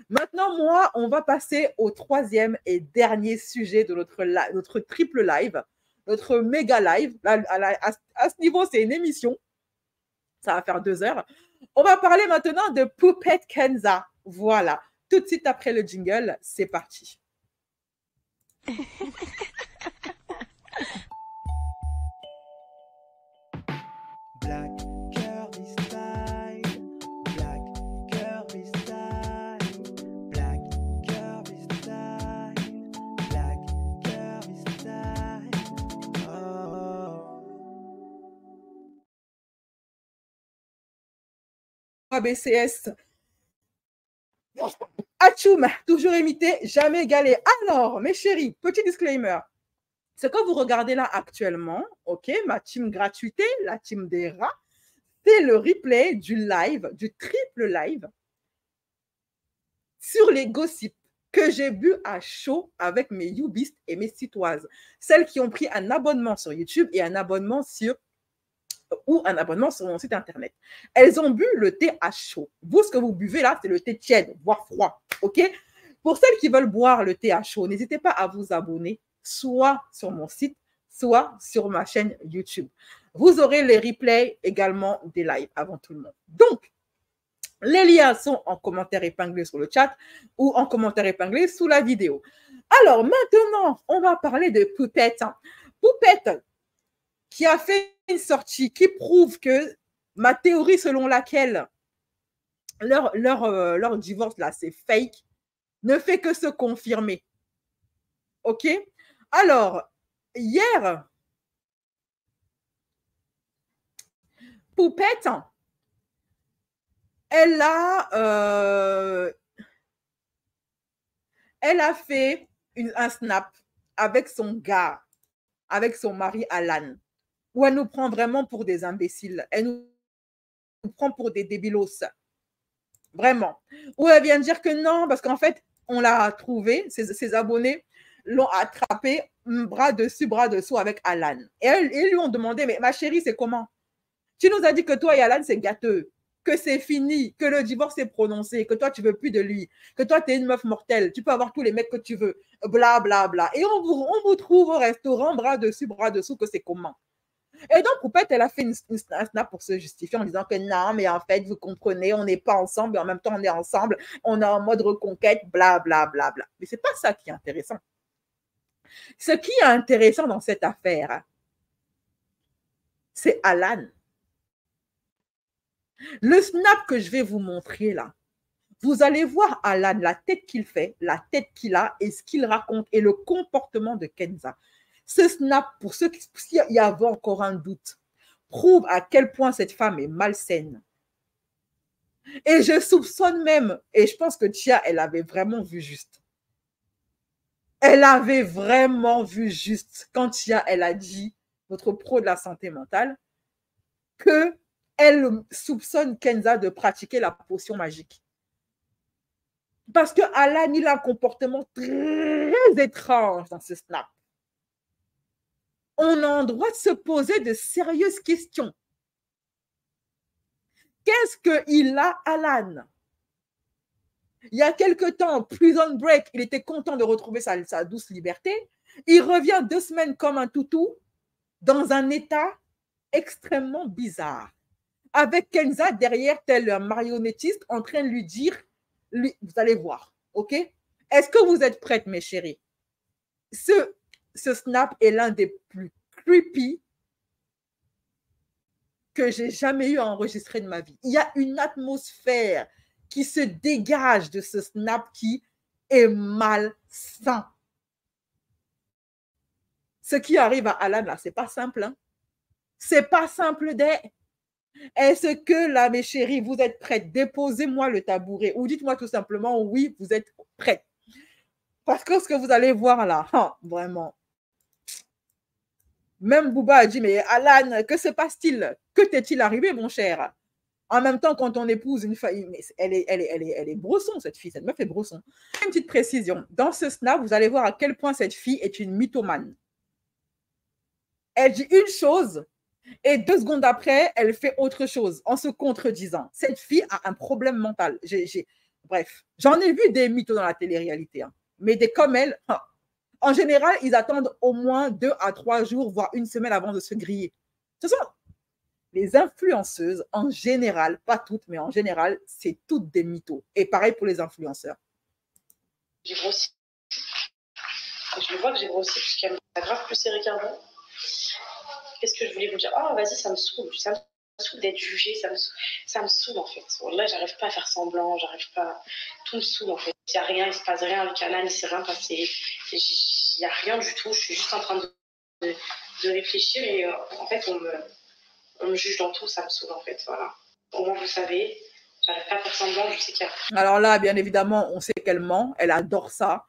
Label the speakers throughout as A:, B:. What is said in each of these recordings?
A: Maintenant, moi, on va passer au troisième et dernier sujet de notre triple live, notre méga live. À ce niveau, c'est une émission. Ça va faire 2 heures. On va parler maintenant de Poupette Kenza. Voilà. Tout de suite après le jingle, c'est parti.
B: Black Kirby style, Black Kirby style, Black Kirby style, Black Kirby style. Oh.
A: ABCS. Atchoum, toujours imité, jamais égalé. Alors, mes chéris, petit disclaimer. Ce que vous regardez là actuellement, ok, ma team gratuité, la team des rats, c'est le replay du live, du triple live sur les gossips que j'ai bu à chaud avec mes youbistes et mes citoises. Celles qui ont pris un abonnement sur YouTube et un abonnement sur mon site internet. Elles ont bu le thé à chaud. Vous, ce que vous buvez là, c'est le thé tiède, voire froid, ok? Pour celles qui veulent boire le thé à chaud, n'hésitez pas à vous abonner, soit sur mon site, soit sur ma chaîne YouTube. Vous aurez les replays également des lives avant tout le monde. Donc, les liens sont en commentaire épinglé sur le chat ou en commentaire épinglé sous la vidéo. Alors, maintenant, on va parler de Poupette. Poupette, qui a fait une sortie qui prouve que ma théorie selon laquelle leur divorce, là, c'est fake, ne fait que se confirmer. OK? Alors, hier, Poupette, elle a fait un snap avec son gars, avec son mari Alan, où elle nous prend vraiment pour des imbéciles. Elle nous prend pour des débilos. Vraiment. Où elle vient de dire que non, parce qu'en fait, on l'a trouvé, ses abonnés l'ont attrapé bras dessus, bras dessous avec Alan. Et ils lui ont demandé, mais ma chérie, c'est comment? Tu nous as dit que toi et Alan, c'est gâteux, que c'est fini, que le divorce est prononcé, que toi, tu veux plus de lui, que toi, tu es une meuf mortelle, tu peux avoir tous les mecs que tu veux, bla, bla, bla. Et on vous trouve au restaurant, bras dessus, bras dessous, que c'est comment? Et donc, Poupette, elle a fait un snap pour se justifier en disant que non, mais en fait, vous comprenez, on n'est pas ensemble, mais en même temps, on est ensemble, on est en mode reconquête, bla, bla, bla, bla. Mais c'est pas ça qui est intéressant. Ce qui est intéressant dans cette affaire, c'est Alan. Le snap que je vais vous montrer là, vous allez voir Alan, la tête qu'il fait, la tête qu'il a et ce qu'il raconte et le comportement de Kenza. Ce snap, pour ceux qui, s'il y avait encore un doute, prouve à quel point cette femme est malsaine. Et je soupçonne même, et je pense que Tia, elle avait vraiment vu juste. Elle avait vraiment vu juste quand Tia, elle a dit, notre pro de la santé mentale, qu'elle soupçonne Kenza de pratiquer la potion magique. Parce que Alan, il a un comportement très étrange dans ce snap. On a le droit de se poser de sérieuses questions. Qu'est-ce qu'il a, Alan? Il y a quelque temps, Prison Break, il était content de retrouver sa douce liberté. Il revient 2 semaines comme un toutou dans un état extrêmement bizarre. Avec Kenza derrière, tel un marionnettiste, en train de lui dire, vous allez voir, ok? Est-ce que vous êtes prêtes, mes chéris? Ce snap est l'un des plus creepy que j'ai jamais eu à enregistrer de ma vie. Il y a une atmosphère qui se dégage de ce snap qui est malsain. Ce qui arrive à Alan, là, c'est pas simple. Hein? C'est pas simple d'être. Est-ce que là, mes chéris, vous êtes prêtes? Déposez-moi le tabouret ou dites-moi tout simplement oui, vous êtes prêtes. Parce que ce que vous allez voir là, vraiment. Même Bouba a dit, mais Alan, que se passe-t-il? Que t'est-il arrivé, mon cher? En même temps, quand on épouse une femme, elle est brosson, cette fille, cette meuf est brosson. Une petite précision. Dans ce snap, vous allez voir à quel point cette fille est une mythomane. Elle dit une chose et 2 secondes après, elle fait autre chose en se contredisant. Cette fille a un problème mental. Bref, j'en ai vu des mythos dans la télé-réalité, hein. Mais des comme elle, en général, ils attendent au moins 2 à 3 jours, voire une semaine avant de se griller. Ce sont les influenceuses, en général, pas toutes, mais en général, c'est toutes des mythos. Et pareil pour les influenceurs.
C: J'ai grossi. Je le vois que j'ai grossi puisqu'elle m'a grave plus serré qu'avant. Qu'est-ce que je voulais vous dire? Oh, vas-y, ça me saoule. Ça me saoule d'être jugée. Ça me saoule, en fait. Là, j'arrive pas à faire semblant. J'arrive pas. Tout me saoule, en fait. Il n'y a rien, il se passe rien avec Alan, il ne s'est rien passé. Il n'y a rien du tout. Je suis juste en train de réfléchir et en fait, on me juge dans tout. Ça me saoule, en fait. Voilà. Au moins, vous savez. J'arrive pas à faire semblant. Je sais qu'il y a.
A: Alors là, bien évidemment, on sait qu'elle ment. Elle adore ça.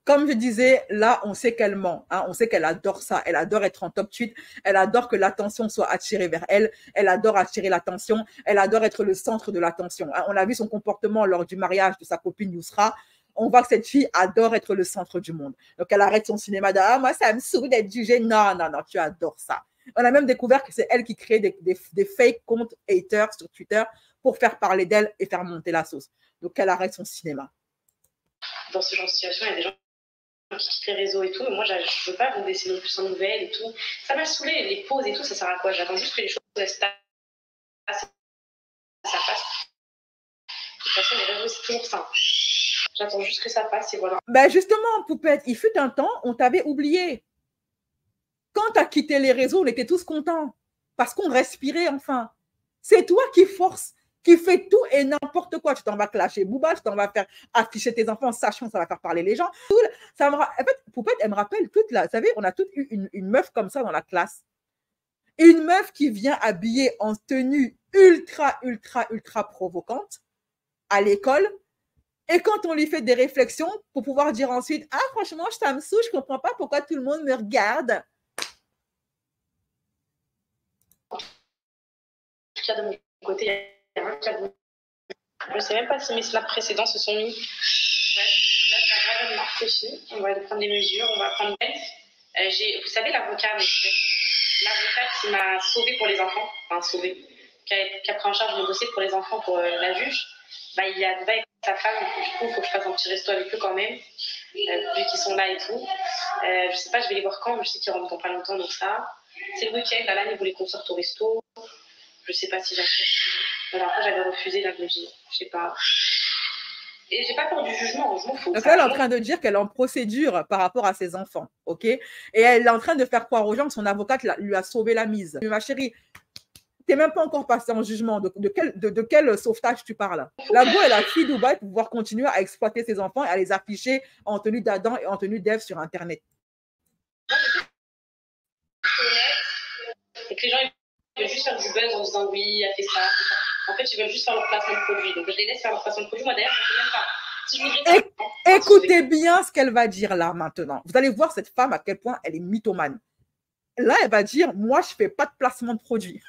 A: Comme je disais, là, on sait qu'elle ment, hein, on sait qu'elle adore ça, elle adore être en top tweet, elle adore que l'attention soit attirée vers elle, elle adore attirer l'attention, elle adore être le centre de l'attention. Hein. On a vu son comportement lors du mariage de sa copine Yousra, on voit que cette fille adore être le centre du monde. Donc, elle arrête son cinéma de « Ah, moi, ça me saoule d'être jugée. » Non, non, non, tu adores ça. On a même découvert que c'est elle qui crée des fake comptes haters sur Twitter pour faire parler d'elle et faire monter la sauce. Donc, elle arrête son cinéma.
C: Dans ce genre de situation, il y a des gens qui quittent les réseaux et tout, mais moi je veux pas vous laisser non plus sans nouvelles et tout. Ça m'a saoulé, les pauses et tout, ça sert à quoi? J'attends juste que les choses ça passe. De toute façon, les réseaux, c'est toujours ça. J'attends juste que ça passe et voilà.
A: Ben justement, Poupette, il fut un temps, on t'avait oublié. Quand tu as quitté les réseaux, on était tous contents parce qu'on respirait enfin. C'est toi qui force, qui fais tout et n'importe quoi. Tu t'en vas clasher Booba, tu t'en vas faire afficher tes enfants, sachant que ça va faire parler les gens. Ça me, en fait, Poupette, elle me rappelle toute la. Vous savez, on a toutes eu une meuf comme ça dans la classe. Une meuf qui vient habillée en tenue ultra, ultra, ultra provocante à l'école. Et quand on lui fait des réflexions pour pouvoir dire ensuite « Ah, franchement, ça me saoule, je ne comprends pas pourquoi tout le monde me regarde. »
C: En tout cas, de mon côté, il y a un cas de... Je ne sais même pas si mes snaps précédents se sont mis. Là, ça va vraiment réfléchir. On va prendre des mesures, on va prendre... vous savez, l'avocat qui m'a sauvée pour les enfants, enfin sauvée, qui a pris en charge le dossier pour les enfants pour la juge, bah, il a avec sa femme, du coup, il faut que je fasse un petit resto avec eux quand même, vu qu'ils sont là et tout. Je sais pas, je vais les voir quand, mais je sais qu'ils rentrent dans pas longtemps, donc ça. C'est le week-end, Alan, il voulait qu'on sorte au resto. Je sais pas si j'accepte. Alors après, j'avais refusé, là, je me dis, je sais pas. Et j'ai pas peur du jugement, je m'en fous.
A: Donc là, elle est en train de dire qu'elle est en procédure par rapport à ses enfants, ok? Et elle est en train de faire croire aux gens que son avocate lui a sauvé la mise. Mais ma chérie, t'es même pas encore passé en jugement. De quel sauvetage tu parles? La go est la fille d'Ubaï pour pouvoir continuer à exploiter ses enfants et à les afficher en tenue d'Adam et en tenue d'Ève sur Internet.
C: Et que les gens ils veulent juste faire du buzz en disant oui, elle fait ça, fait ça. En fait, ils veulent juste faire leur placement de produit. Donc, je les laisse faire leur placement de produit. Moi, d'ailleurs, je ne sais même pas. Si je voudrais...
A: Écoutez bien ce qu'elle va dire là maintenant. Vous allez voir cette femme à quel point elle est mythomane. Là, elle va dire, moi, je ne fais pas de placement de produit.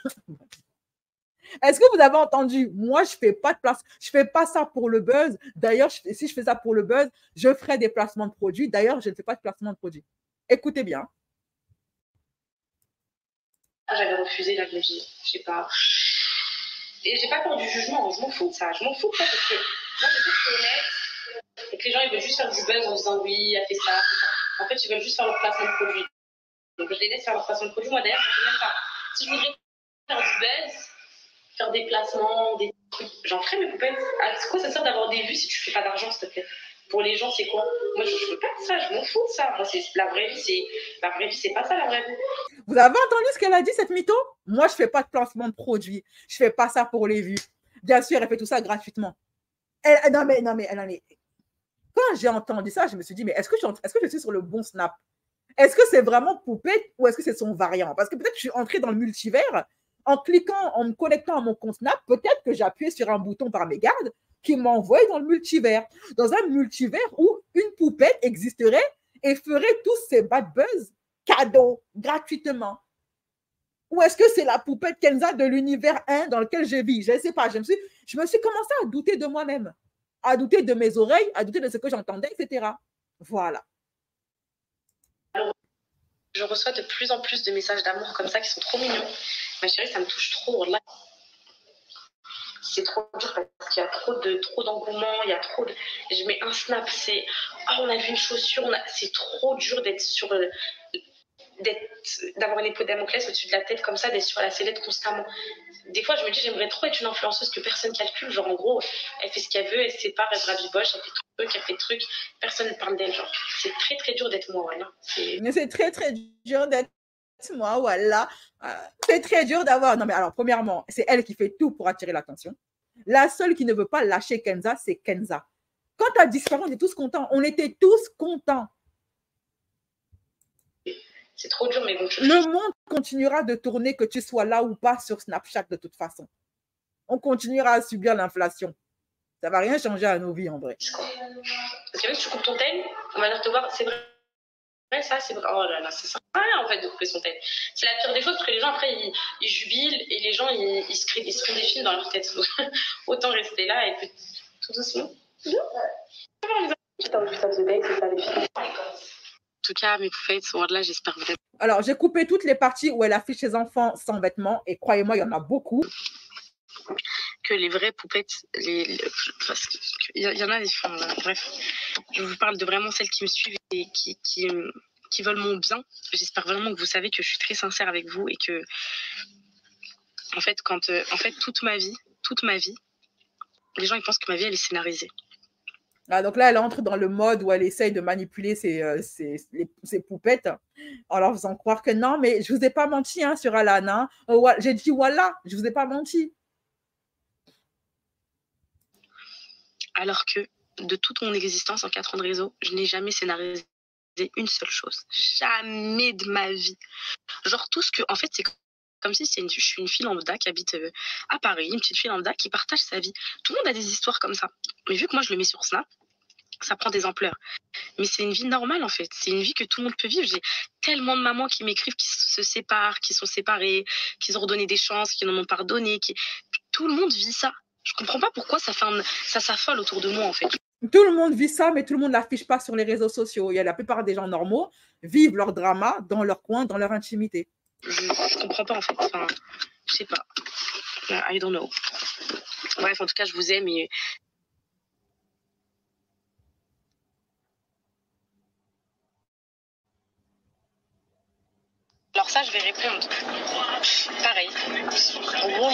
A: Est-ce que vous avez entendu? Moi, je ne fais pas de placement. Je ne fais pas ça pour le buzz. D'ailleurs, si je fais ça pour le buzz, je ferai des placements de produits. D'ailleurs, je ne fais pas de placement de produits. Écoutez bien.
C: J'avais refusé, là, je me dis, je sais pas. Et j'ai pas peur du jugement, je m'en fous de ça. Je m'en fous de ça parce que moi, je sais que c'est honnête et que les gens, ils veulent juste faire du buzz en disant oui, elle fait ça, fait ça. En fait, ils veulent juste faire leur placement de produit. Donc, je les laisse faire leur placement de produit. Moi, d'ailleurs, je ne sais même pas. Si je voudrais faire du buzz, faire des placements, des trucs, j'en ferais mes poupettes. C'est quoi ça sert d'avoir des vues si tu fais pas d'argent, s'il te plaît? Pour les gens, c'est quoi? Moi, je veux pas de ça, je m'en fous de ça. Moi, c'est la vraie vie, c'est pas ça la vraie vie.
A: Vous avez entendu ce qu'elle a dit, cette mytho? Moi, je ne fais pas de placement de produit. Je ne fais pas ça pour les vues. Bien sûr, elle fait tout ça gratuitement. Non, mais, quand j'ai entendu ça, je me suis dit, mais est-ce que je suis sur le bon snap? Est-ce que c'est vraiment Poupette ou est-ce que c'est son variant? Parce que peut-être que je suis entrée dans le multivers, en cliquant, en me connectant à mon compte Snap, peut-être que j'ai appuyé sur un bouton par mégarde qui m'envoie dans le multivers. Dans un multivers où une Poupette existerait et ferait tous ces bad buzz cadeaux, gratuitement. Ou est-ce que c'est la Poupette Kenza de l'univers 1 dans lequel je vis? Je ne sais pas. Je me suis commencé à douter de moi-même, à douter de mes oreilles, à douter de ce que j'entendais, etc. Voilà.
C: Je reçois de plus en plus de messages d'amour comme ça qui sont trop mignons. Ma chérie, ça me touche trop. Là, c'est trop dur parce qu'il y a trop d'engouement, il y a trop de... Je mets un snap, c'est oh, on a vu une chaussure, c'est trop dur d'être sur d'avoir une épée de Damoclès au-dessus de la tête comme ça, d'être sur la sellette constamment. Des fois, je me dis, j'aimerais trop être une influenceuse que personne calcule. Genre, en gros, elle fait ce qu'elle veut, elle se sépare, elle se rabiboche, elle fait trucs, personne ne parle d'elle. Genre, c'est très, très dur d'être moi, voilà.
A: C'est très, très dur d'être moi, voilà. C'est très dur d'avoir... Non, mais alors, premièrement, c'est elle qui fait tout pour attirer l'attention. La seule qui ne veut pas lâcher Kenza, c'est Kenza. Quand tu as disparu, on était tous contents. On était tous contents.
C: C'est trop dur, mais bon.
A: Le monde continuera de tourner, que tu sois là ou pas sur Snapchat de toute façon. On continuera à subir l'inflation. Ça ne va rien changer à nos vies en vrai.
C: Parce que même si tu coupes ton tel, on va venir te voir, c'est vrai. Ouais, ça, c'est vrai. Oh là là, c'est ça en fait de couper son tel. C'est la pire des choses parce que les gens après ils jubilent et les gens ils se créent des films dans leur tête. Autant rester là et puis tout doucement. En tout cas, mes poufettes, là, j'espère vraiment.
A: Alors, j'ai coupé toutes les parties où elle affiche ses enfants sans vêtements et croyez-moi, il y en a beaucoup.
C: Que les vraies poupettes, parce qu'il y en a des femmes, bref. Je vous parle de vraiment celles qui me suivent et qui veulent mon bien. J'espère vraiment que vous savez que je suis très sincère avec vous et que, en fait, toute ma vie, les gens ils pensent que ma vie elle est scénarisée.
A: Ah, donc là, elle entre dans le mode où elle essaye de manipuler ses poupettes en leur faisant croire que non, mais je ne vous ai pas menti hein, sur Alan. Hein. J'ai dit voilà, je ne vous ai pas menti.
C: Alors que de toute mon existence en 4 ans de réseau, je n'ai jamais scénarisé une seule chose. Jamais de ma vie. Genre tout ce que... En fait, c'est comme si je suis une fille lambda qui habite à Paris, une petite fille lambda qui partage sa vie. Tout le monde a des histoires comme ça. Mais vu que moi, je le mets sur Snap, ça prend des ampleurs. Mais c'est une vie normale, en fait. C'est une vie que tout le monde peut vivre. J'ai tellement de mamans qui m'écrivent, qui se séparent, qui sont séparées, qui ont redonné des chances, qui n'en ont pas redonné. Tout le monde vit ça. Je comprends pas pourquoi ça s'affole autour de moi, en fait.
A: Tout le monde vit ça, mais tout le monde ne l'affiche pas sur les réseaux sociaux. Il y a la plupart des gens normaux vivent leur drama dans leur coin, dans leur intimité.
C: Je comprends pas, en fait. Enfin, je sais pas. I don't know. Bref, en tout cas, je vous aime et... Alors ça, je vais répondre. Pareil.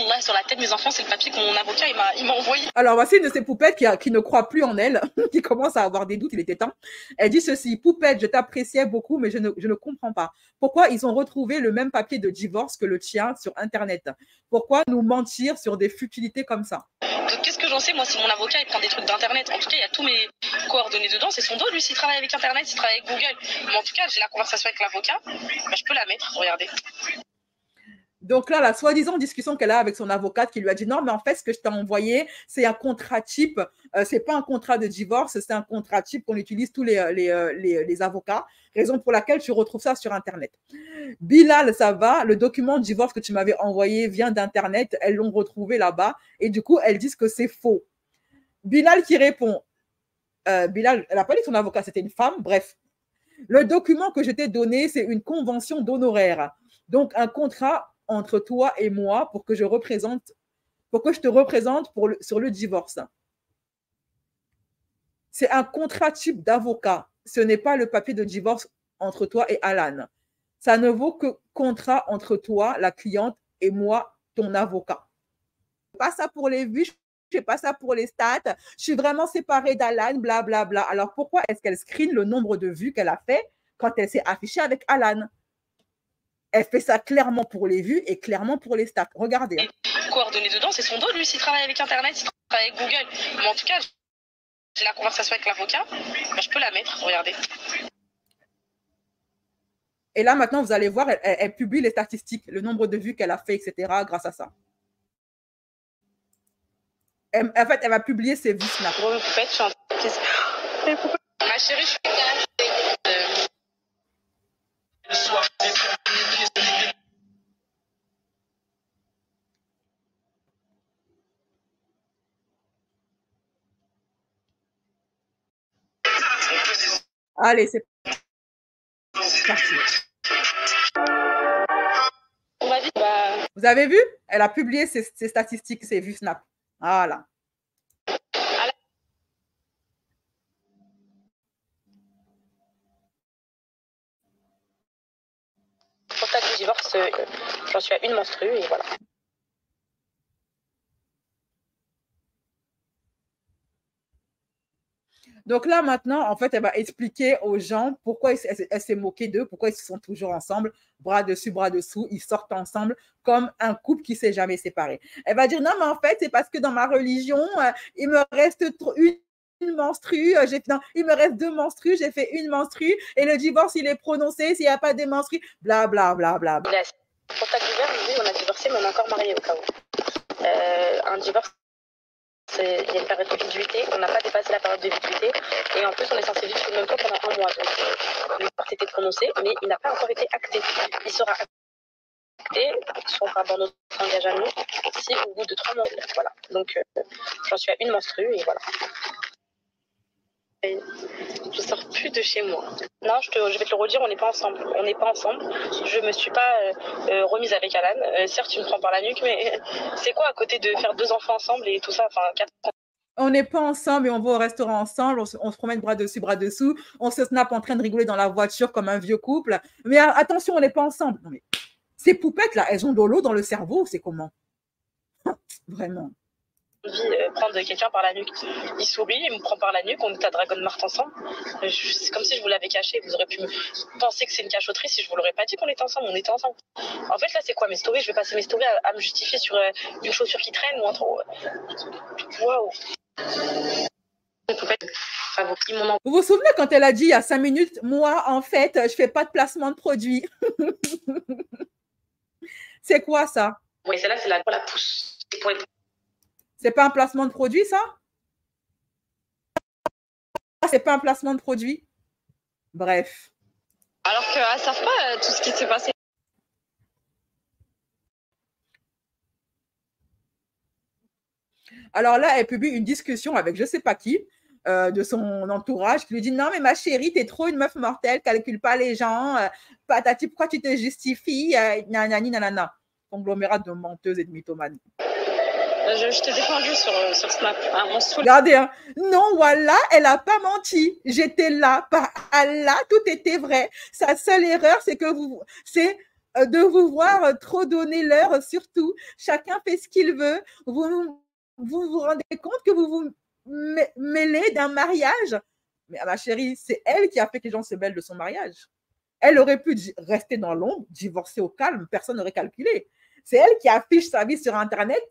C: Là, sur la tête de mes enfants, c'est le papier que mon avocat il m'a envoyé.
A: Alors, voici une de ces poupettes qui ne croit plus en elle, qui commence à avoir des doutes, il était temps. Elle dit ceci, poupette, je t'appréciais beaucoup, mais je ne comprends pas. Pourquoi ils ont retrouvé le même papier de divorce que le tien sur Internet? Pourquoi nous mentir sur des futilités comme ça?
C: Qu'est-ce que j'en sais, moi, si mon avocat il prend des trucs d'Internet? En tout cas, il y a tous mes coordonnées dedans, c'est son dos, lui, s'il travaille avec Internet, s'il travaille avec Google. Mais en tout cas, j'ai la conversation avec l'avocat, bah, je peux la mettre, regardez.
A: Donc là, la soi-disant discussion qu'elle a avec son avocate qui lui a dit non, mais en fait, ce que je t'ai envoyé, c'est un contrat type. C'est pas un contrat de divorce, c'est un contrat type qu'on utilise tous les avocats. Raison pour laquelle tu retrouves ça sur Internet. Bilal, ça va. Le document de divorce que tu m'avais envoyé vient d'Internet. Elles l'ont retrouvé là-bas. Et du coup, elles disent que c'est faux. Bilal qui répond. Bilal, elle n'a pas dit son avocat, c'était une femme. Bref. Le document que je t'ai donné, c'est une convention d'honoraires. Donc, un contrat entre toi et moi pour que je te représente sur le divorce. C'est un contrat type d'avocat. Ce n'est pas le papier de divorce entre toi et Alan. Ça ne vaut que contrat entre toi, la cliente, et moi, ton avocat. Pas ça pour les vues, je fais pas ça pour les stats. Je suis vraiment séparée d'Alan, blablabla. Alors, pourquoi est-ce qu'elle screen le nombre de vues qu'elle a fait quand elle s'est affichée avec Alan? Elle fait ça clairement pour les vues et clairement pour les stats. Regardez.
C: Hein. Coordonnées dedans, c'est son dos, lui, s'il travaille avec Internet, s'il travaille avec Google. Mais en tout cas, j'ai la conversation avec l'avocat, bah, je peux la mettre, regardez.
A: Et là, maintenant, vous allez voir, elle publie les statistiques, le nombre de vues qu'elle a fait, etc., grâce à ça. En fait, elle va publier ses vues Snap.
C: Ma chérie, je suis
A: Allez, c'est parti. Vous avez vu? Elle a publié ses statistiques, ses vues Snap. Voilà.
C: Contact du divorce, j'en suis à une menstrue et voilà.
A: Donc là, maintenant, en fait, elle va expliquer aux gens pourquoi elle s'est moquée d'eux, pourquoi ils sont toujours ensemble, bras dessus, bras dessous, ils sortent ensemble comme un couple qui ne s'est jamais séparé. Elle va dire, non, mais en fait, c'est parce que dans ma religion, il me reste une menstrue, non, il me reste 2 menstrues, j'ai fait une menstrue et le divorce, il est prononcé s'il n'y a pas de menstrues, bla, bla, bla, bla.
C: Il a contact divers, oui, on a divorcé, mais on est encore mariés au cas où. Un divorce, il y a une période de viduité, on n'a pas dépassé la période de viduité, et en plus on est censé vivre sur le même toit pendant 1 mois. Donc le divorce était prononcé, mais il n'a pas encore été acté. Il sera acté, soit par notre engagement à nous, si au bout de 3 mois. Voilà. Donc j'en suis à une menstrue et voilà. Et je sors plus de chez moi. Non, je vais te le redire, on n'est pas ensemble. On n'est pas ensemble. Je me suis pas remise avec Alan. Certes, tu me prends par la nuque, mais c'est quoi à côté de faire 2 enfants ensemble et tout ça, enfin 4 ans.
A: On n'est pas ensemble et on va au restaurant ensemble, on se promène bras dessus, bras dessous, on se snap en train de rigoler dans la voiture comme un vieux couple. Mais attention, on n'est pas ensemble. Non, mais ces poupettes là, elles ont de l'eau dans le cerveau, c'est comment? Vraiment.
C: Prendre quelqu'un par la nuque. Il sourit, il me prend par la nuque, on est à Dragon Mart ensemble. C'est comme si je vous l'avais caché. Vous aurez pu penser que c'est une cachotterie si je vous l'aurais pas dit qu'on était ensemble. On était ensemble. En fait, là, c'est quoi mes stories? Je vais passer mes stories à me justifier sur une chaussure qui traîne ou un trop. Waouh!
A: Vous vous souvenez quand elle a dit il y a 5 minutes, moi, en fait, je fais pas de placement de produit. C'est quoi ça?
C: Oui, celle-là, c'est pour la pousse.
A: C'est pas un placement de produit, ça? C'est pas un placement de produit? Bref.
C: Alors qu'elles ne savent pas tout ce qui s'est passé.
A: Alors là, elle publie une discussion avec je sais pas qui de son entourage qui lui dit non mais ma chérie, t'es trop une meuf mortelle, calcule pas les gens, patati, pourquoi tu te justifies, nanani nanana. Conglomérat de menteuses et de mythomanes.
C: Je t'ai défendu sur Snap.
A: Regardez, hein. Non, voilà, elle n'a pas menti. J'étais là, par Allah, tout était vrai. Sa seule erreur, c'est de vous voir trop donner l'heure, surtout. Chacun fait ce qu'il veut. Vous vous rendez compte que vous vous mêlez d'un mariage? Mais ma chérie, c'est elle qui a fait que les gens se mêlent de son mariage. Elle aurait pu rester dans l'ombre, divorcer au calme, personne n'aurait calculé. C'est elle qui affiche sa vie sur Internet,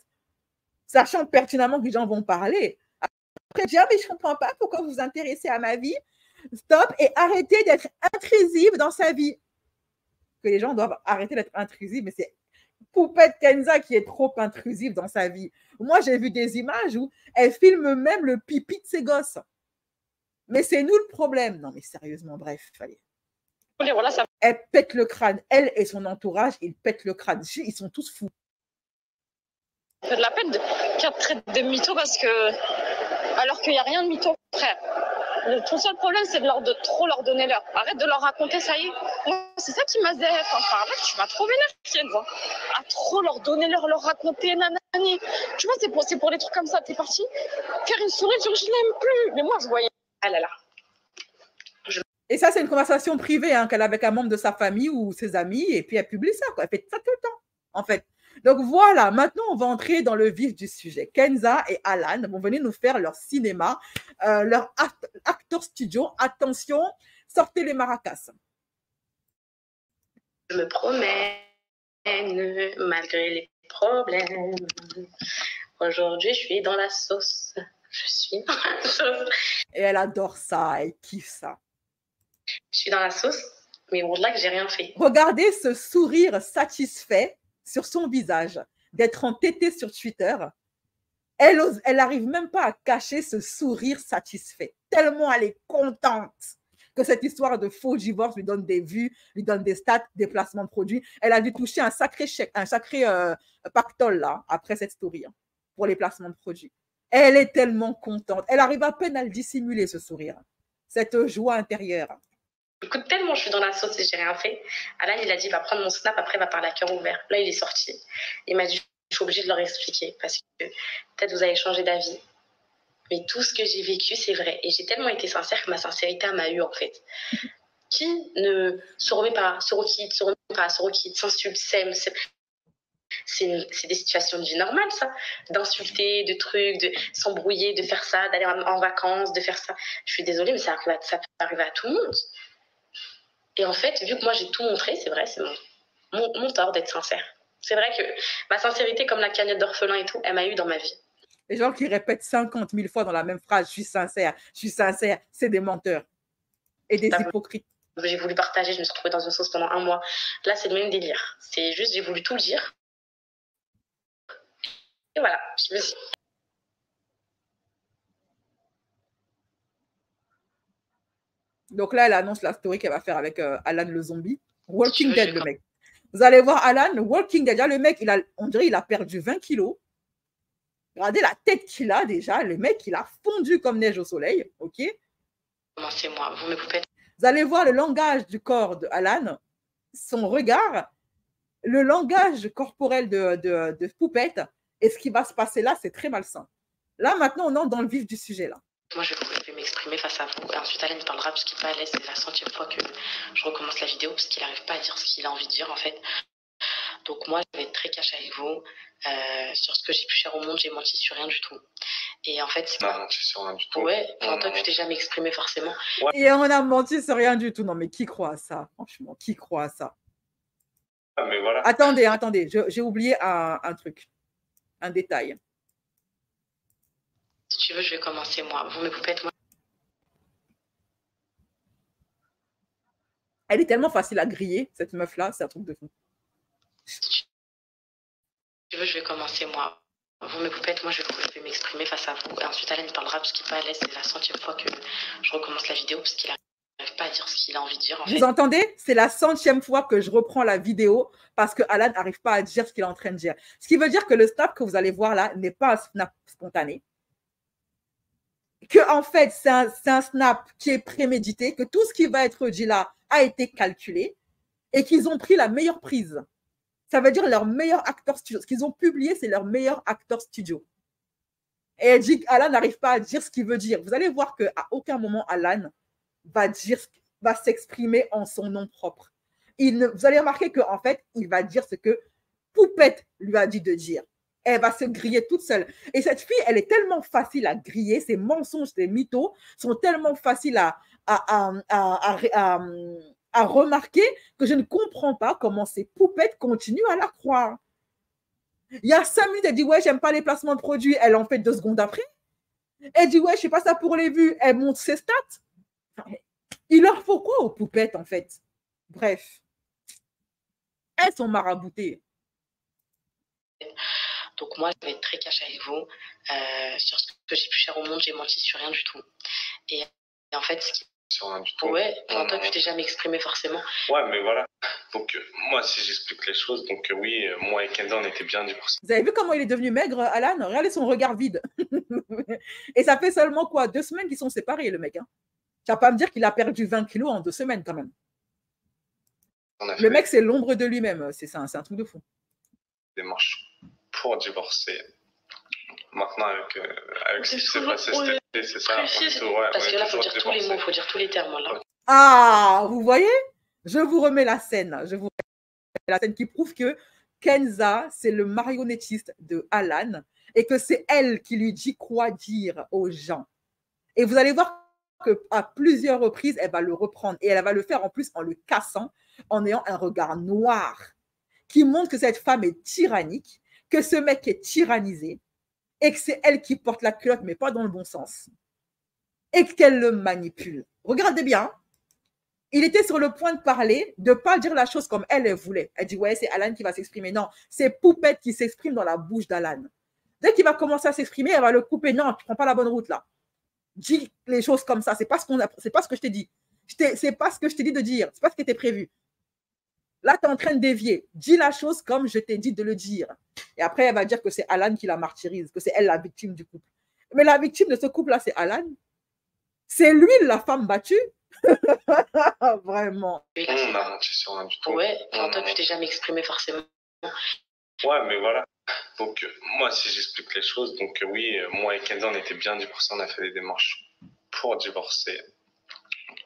A: sachant pertinemment que les gens vont parler. Après, dire, mais je ne comprends pas pourquoi vous vous intéressez à ma vie. Stop et arrêtez d'être intrusive dans sa vie. Que les gens doivent arrêter d'être intrusifs, mais c'est Poupette Kenza qui est trop intrusive dans sa vie. Moi, j'ai vu des images où elle filme même le pipi de ses gosses. Mais c'est nous le problème. Non, mais sérieusement, bref, allez.
C: Voilà, ça...
A: Elle pète le crâne. Elle et son entourage, ils pètent le crâne. Ils sont tous fous.
C: Ça fait de la peine qu'elle traite de mytho parce que... Alors qu'il n'y a rien de mytho, frère. Ton seul problème, c'est de trop leur donner l'heure. Arrête de leur raconter, ça y est. C'est ça qui m'a dit quand je parlais, tu m'as trop vénère, à trop leur donner l'heure, leur raconter, nanani. Tu vois, c'est pour des trucs comme ça. T'es parti faire une souris, je l'aime plus. Mais moi, je voyais. Ah là là.
A: Et ça, c'est une conversation privée hein, qu'elle a avec un membre de sa famille ou ses amis, et puis elle publie ça, quoi. Elle fait ça tout le temps, en fait. Donc voilà, maintenant on va entrer dans le vif du sujet. Kenza et Alan vont venir nous faire leur cinéma, leur acteur studio. Attention, sortez les maracas.
C: Je me promène malgré les problèmes. Aujourd'hui, je suis dans la sauce. Je suis dans la sauce.
A: Et elle adore ça, elle kiffe ça.
C: Je suis dans la sauce, mais au-delà que j'ai rien fait.
A: Regardez ce sourire satisfait sur son visage, d'être entêtée sur Twitter. Elle n'arrive même pas à cacher ce sourire satisfait, tellement elle est contente que cette histoire de faux divorce lui donne des vues, lui donne des stats, des placements de produits. Elle a dû toucher un sacré chèque, un sacré pactole là, après cette story, hein, pour les placements de produits. Elle est tellement contente. Elle arrive à peine à le dissimuler, ce sourire, cette joie intérieure.
C: Écoute, tellement je suis dans la sauce et j'ai rien fait. Alan, il a dit, va prendre mon snap, après, il va parler à cœur ouvert. Là, il est sorti. Il m'a dit, je suis obligée de leur expliquer parce que peut-être vous avez changé d'avis. Mais tout ce que j'ai vécu, c'est vrai. Et j'ai tellement été sincère que ma sincérité m'a eu, en fait. Qui ne se remet pas, se requitte, s'insulte, s'aime. C'est des situations de vie normale, ça. D'insulter, de trucs, de s'embrouiller, de faire ça, d'aller en vacances, de faire ça. Je suis désolée, mais ça peut arriver à tout le monde. Et en fait, vu que moi, j'ai tout montré, c'est vrai, c'est mon tort d'être sincère. C'est vrai que ma sincérité, comme la cagnotte d'orphelin et tout, elle m'a eu dans ma vie.
A: Les gens qui répètent 50 000 fois dans la même phrase, je suis sincère, c'est des menteurs et des hypocrites.
C: J'ai voulu partager, je me suis retrouvée dans une sauce pendant 1 mois. Là, c'est le même délire. C'est juste, j'ai voulu tout dire. Et voilà, je me suis...
A: Donc là, elle annonce la story qu'elle va faire avec Alan le zombie. Walking Dead, le mec. Vous allez voir Alan, Walking Dead. Déjà, le mec, on dirait qu'il a perdu 20 kilos. Regardez la tête qu'il a déjà. Le mec, il a fondu comme neige au soleil. OK?
C: C'est moi, vous mes poupettes.
A: Vous allez voir le langage du corps de Alan, son regard, le langage corporel de Poupette. Et ce qui va se passer là, c'est très malsain. Là, maintenant, on entre dans le vif du sujet, là.
C: Moi, je vais m'exprimer face à vous. Et ensuite, Alan parlera parce qu'il n'est pas à l'aise. C'est la 100e fois que je recommence la vidéo parce qu'il n'arrive pas à dire ce qu'il a envie de dire, en fait. Donc moi, je vais être très cash avec vous. Sur ce que j'ai pu faire au monde, j'ai menti sur rien du tout. Et en fait, c'est
D: pas menti sur rien du tout.
C: Ouais, enfin, toi, tu t'es jamais exprimé forcément.
A: Ouais. Et on a menti sur rien du tout. Non, mais qui croit à ça? Franchement, qui croit à ça?
D: Ah, mais voilà.
A: Attendez, j'ai oublié un truc, un détail.
C: Si tu veux, je vais commencer moi. Vous mes poupettes, moi.
A: Elle est tellement facile à griller, cette meuf-là, c'est un truc de fou.
C: Si tu veux, je vais commencer moi. Vous mes poupettes, moi je vais m'exprimer face à vous. Et ensuite Alan parlera parce qu'il n'est pas à l'aise. C'est la 100e fois que je recommence la vidéo parce qu'il n'arrive pas à dire ce qu'il a envie de dire.
A: Vous entendez? C'est la 100e fois que je reprends la vidéo parce que Alan n'arrive pas à dire ce qu'il est en train de dire. Ce qui veut dire que le snap que vous allez voir là n'est pas un snap spontané. Que en fait, c'est un snap qui est prémédité, que tout ce qui va être dit là a été calculé et qu'ils ont pris la meilleure prise. Ça veut dire leur meilleur acteur studio. Ce qu'ils ont publié, c'est leur meilleur acteur studio. Et elle dit qu'Alan n'arrive pas à dire ce qu'il veut dire. Vous allez voir qu'à aucun moment, Alan va s'exprimer en son nom propre. Vous allez remarquer qu'en fait, il va dire ce que Poupette lui a dit de dire. Elle va se griller toute seule. Et cette fille, elle est tellement facile à griller. Ses mensonges, ses mythos sont tellement faciles à remarquer que je ne comprends pas comment ces Poupettes continuent à la croire. Il y a 5 minutes, elle dit « Ouais, j'aime pas les placements de produits. » Elle en fait 2 secondes après. Elle dit « Ouais, je fais pas ça pour les vues. » Elle montre ses stats. Il leur faut quoi aux Poupettes, en fait? Bref. Elles sont maraboutées.
C: Donc moi, je vais être très cash avec vous. Sur ce que j'ai pu faire au monde, j'ai menti sur rien du tout. Et en fait, ce qui...
D: Sur rien du tout.
C: Ouais, enfin, toi, tu t'es jamais exprimé forcément.
D: Ouais, mais voilà. Donc, moi, si j'explique les choses, donc oui, moi et Kenza, on était bien du coup.
A: Vous avez vu comment il est devenu maigre, Alan? Regardez son regard vide. Et ça fait seulement quoi? 2 semaines qu'ils sont séparés, le mec. Hein. Tu vas pas me dire qu'il a perdu 20 kilos en 2 semaines, quand même. Le mec, c'est l'ombre de lui-même. C'est ça, c'est un truc de fou.
D: Démarche pour divorcer. Maintenant, avec ce qui s'est passé cet été, c'est ça.
C: Parce que là, il faut dire tous les mots, il faut dire tous les termes. Là.
A: Ah, vous voyez? Je vous remets la scène. Je vous remets la scène qui prouve que Kenza, c'est le marionnettiste de Alan et que c'est elle qui lui dit quoi dire aux gens. Et vous allez voir qu'à plusieurs reprises, elle va le reprendre et elle va le faire en plus en le cassant, en ayant un regard noir qui montre que cette femme est tyrannique, que ce mec est tyrannisé et que c'est elle qui porte la culotte, mais pas dans le bon sens, et qu'elle le manipule. Regardez bien, il était sur le point de parler, de ne pas dire la chose comme elle voulait. Elle dit, ouais, c'est Alan qui va s'exprimer. Non, c'est Poupette qui s'exprime dans la bouche d'Alan. Dès qu'il va commencer à s'exprimer, elle va le couper. Non, tu ne prends pas la bonne route là. Dis les choses comme ça. C'est pas ce que je t'ai dit. C'est pas ce que je t'ai dit de dire. C'est pas ce qui était prévu. Là, tu es en train de dévier. Dis la chose comme je t'ai dit de le dire. Et après, elle va dire que c'est Alan qui la martyrise, que c'est elle la victime du couple. Mais la victime de ce couple-là, c'est Alan. C'est lui la femme battue. Vraiment.
D: On a menti sur rien du tout.
C: Ouais, enfin, toi, tu t'es jamais exprimé forcément.
D: Ouais, mais voilà. Donc, moi, si j'explique les choses, donc oui, moi et Kenza, on était bien divorcés, on a fait des démarches pour divorcer.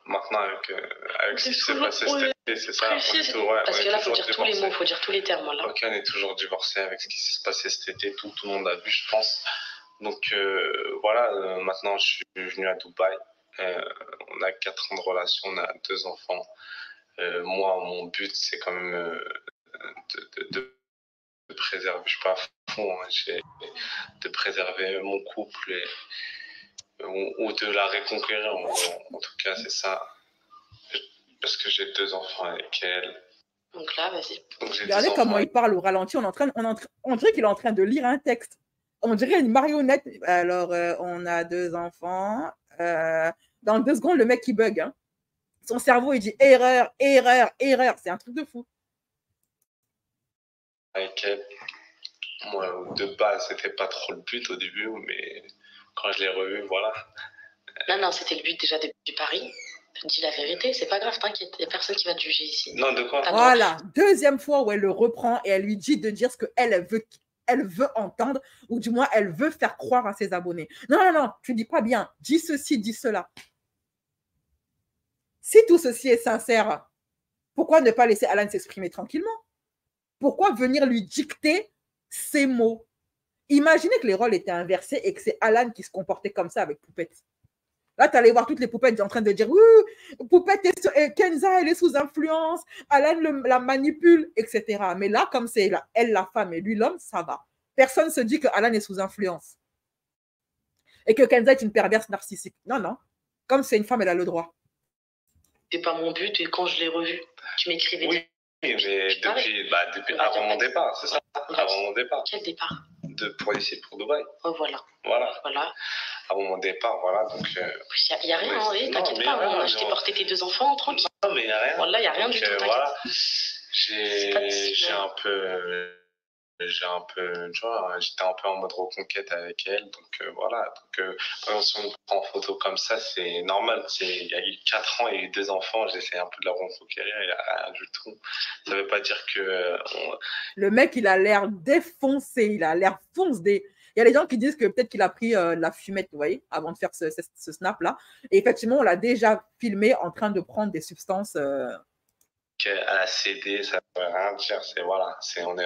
D: Maintenant, avec ce qui s'est passé cet été, c'est ça.
C: Parce que là, il faut dire tous les mots, il faut dire tous les termes. Là.
D: Ok, on est toujours divorcés avec ce qui s'est passé cet été, tout le monde a vu, je pense. Donc voilà, maintenant je suis venu à Dubaï. On a 4 ans de relation, on a 2 enfants. Moi, mon but, c'est quand même de préserver, je suis pas à fond, hein, de préserver mon couple ou de la reconquérir. En tout cas, c'est ça. Parce que j'ai 2 enfants avec elle.
C: Donc là, vas-y.
A: Regardez comment il parle au ralenti. On dirait qu'il est en train de lire un texte. On dirait une marionnette. Alors, on a 2 enfants. Dans 2 secondes, le mec, il bug. Hein. Son cerveau, il dit erreur, erreur, erreur. C'est un truc de fou.
D: Avec elle, moi, de base, c'était pas trop le but au début, mais quand je l'ai revu, voilà.
C: Non, c'était le but déjà depuis Paris. Dis la vérité, c'est pas grave, t'inquiète, il n'y a personne qui va te juger ici.
D: Non, de quoi?
A: Voilà, 2e fois où elle le reprend et elle lui dit de dire ce qu'elle veut entendre, ou du moins elle veut faire croire à ses abonnés. Non, tu dis pas bien, dis ceci, dis cela. Si tout ceci est sincère, pourquoi ne pas laisser Alan s'exprimer tranquillement? Pourquoi venir lui dicter ses mots? Imaginez que les rôles étaient inversés et que c'est Alan qui se comportait comme ça avec Poupette. Là, tu allais voir toutes les poupettes en train de dire oui, Poupette, Kenza, elle est sous influence, Alan la manipule, etc. Mais là, comme c'est elle la femme et lui l'homme, ça va. Personne ne se dit que Alan est sous influence et que Kenza est une perverse narcissique. Non. Comme c'est une femme, elle a le droit.
C: C'est pas mon but et quand je l'ai revu, tu m'écrivais.
D: Oui, mais depuis avant mon départ, c'est ça. Avant mon départ.
C: Quel départ?
D: Pour ici, pour Dubaï.
C: Oh, voilà.
D: Avant mon départ, voilà. Donc.
C: Il n'y a rien, oui, t'inquiète pas. Je t'ai porté tes 2 enfants, tranquille.
D: Non, mais il n'y a rien.
C: Voilà, il n'y a rien du tout.
D: Voilà. J'ai un peu. Tu vois, j'étais un peu en mode reconquête avec elle, donc voilà. Donc, quand on me prend en photo comme ça, c'est normal. Il y a eu 4 ans, il y a eu 2 enfants, j'essaie un peu de la reconquérir, il n'y a rien du tout. Ça ne veut pas dire que.
A: Le mec, il a l'air défoncé, il a l'air foncé. Il y a des gens qui disent que peut-être qu'il a pris de la fumette, vous voyez, avant de faire ce snap-là. Et effectivement, on l'a déjà filmé en train de prendre des substances.
D: Elle a cédé, ça ne veut rien dire. Voilà, on est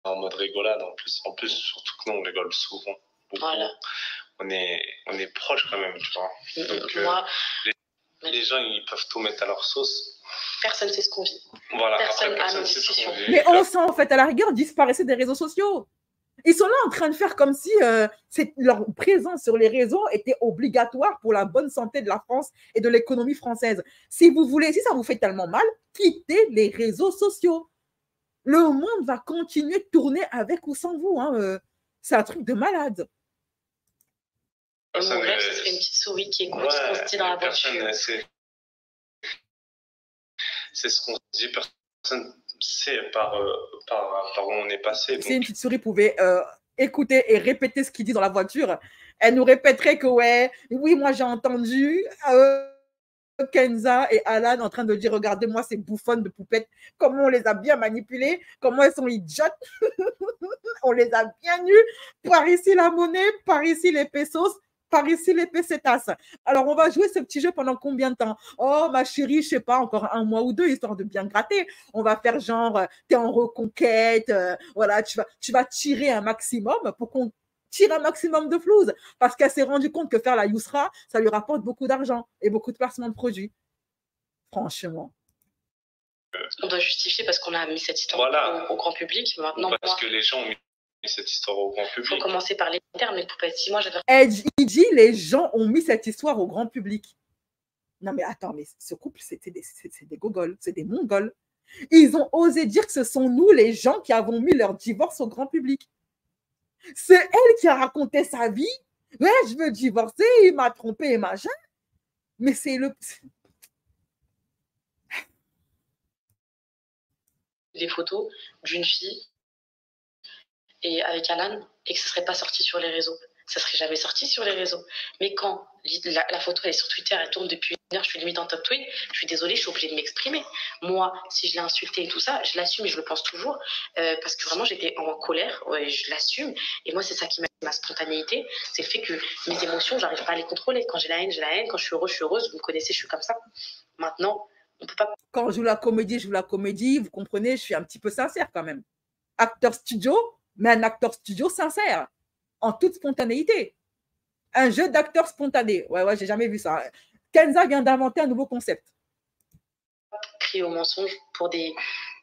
D: en mode rigolade en plus, surtout que nous on rigole souvent.
C: Voilà.
D: On est proches quand même, tu vois. Donc,
C: moi,
D: les gens ils peuvent tout mettre à leur sauce.
C: Personne ne sait ce qu'on vit.
D: Voilà,
C: personne n'a nos discussions.
A: Mais on sent en fait à la rigueur disparaissait des réseaux sociaux. Ils sont là en train de faire comme si leur présence sur les réseaux était obligatoire pour la bonne santé de la France et de l'économie française. Si ça vous fait tellement mal, quittez les réseaux sociaux. Le monde va continuer de tourner avec ou sans vous. Hein. C'est un truc de malade.
C: Mon rêve, ce serait une petite souris qui écoute ce qu'on se dit dans la voiture.
D: C'est ce qu'on se dit, personne sait par où on est passé.
A: Si une petite souris pouvait écouter et répéter ce qu'il dit dans la voiture, elle nous répéterait que oui, moi j'ai entendu Kenza et Alan en train de dire regardez-moi ces bouffonnes de poupettes, comment on les a bien manipulées, comment elles sont idiotes. On les a bien eues. Par ici la monnaie, par ici les pesos, par ici les pesetas. Alors on va jouer ce petit jeu pendant combien de temps? Oh ma chérie, je sais pas, encore 1 mois ou 2 histoire de bien gratter. On va faire genre t'es en reconquête, voilà, tu vas tirer un maximum pour qu'on tire un maximum de flouze parce qu'elle s'est rendue compte que faire la Yousra, ça lui rapporte beaucoup d'argent et beaucoup de placements de produits. Franchement.
C: On doit justifier parce qu'on a mis cette histoire au grand public. Maintenant,
D: parce que les gens ont mis cette histoire au grand public.
C: Il faut commencer par les termes, mais Poupette, si moi j'avais...
A: Il dit les gens ont mis cette histoire au grand public. Non mais attends, mais ce couple, c'est des gogoles, c'est des mongols. Ils ont osé dire que ce sont nous les gens qui avons mis leur divorce au grand public. C'est elle qui a raconté sa vie. Ouais, je veux divorcer, il m'a trompé et machin. Mais c'est le...
C: Des photos d'une fille et avec Alan et que ce ne serait pas sorti sur les réseaux. ça serait jamais sorti sur les réseaux. Mais quand la photo elle est sur Twitter, elle tourne depuis 1 heure, je suis limite en top tweet, je suis désolée, je suis obligée de m'exprimer. Moi, si je l'ai insulté et tout ça, je l'assume et je le pense toujours parce que vraiment j'étais en colère, je l'assume. Et moi, c'est ça qui m'a ma spontanéité, c'est le fait que mes émotions, j'arrive pas à les contrôler. Quand j'ai la haine, j'ai la haine. Quand je suis heureuse, vous me connaissez, je suis comme ça. Maintenant, on peut pas.
A: Quand je joue la comédie, je joue la comédie, vous comprenez, je suis un petit peu sincère quand même. Acteur studio, mais un acteur studio sincère, en toute spontanéité. Un jeu d'acteur spontané. Ouais, j'ai jamais vu ça. Kenza vient d'inventer un nouveau concept.
C: Crier au mensonge pour des.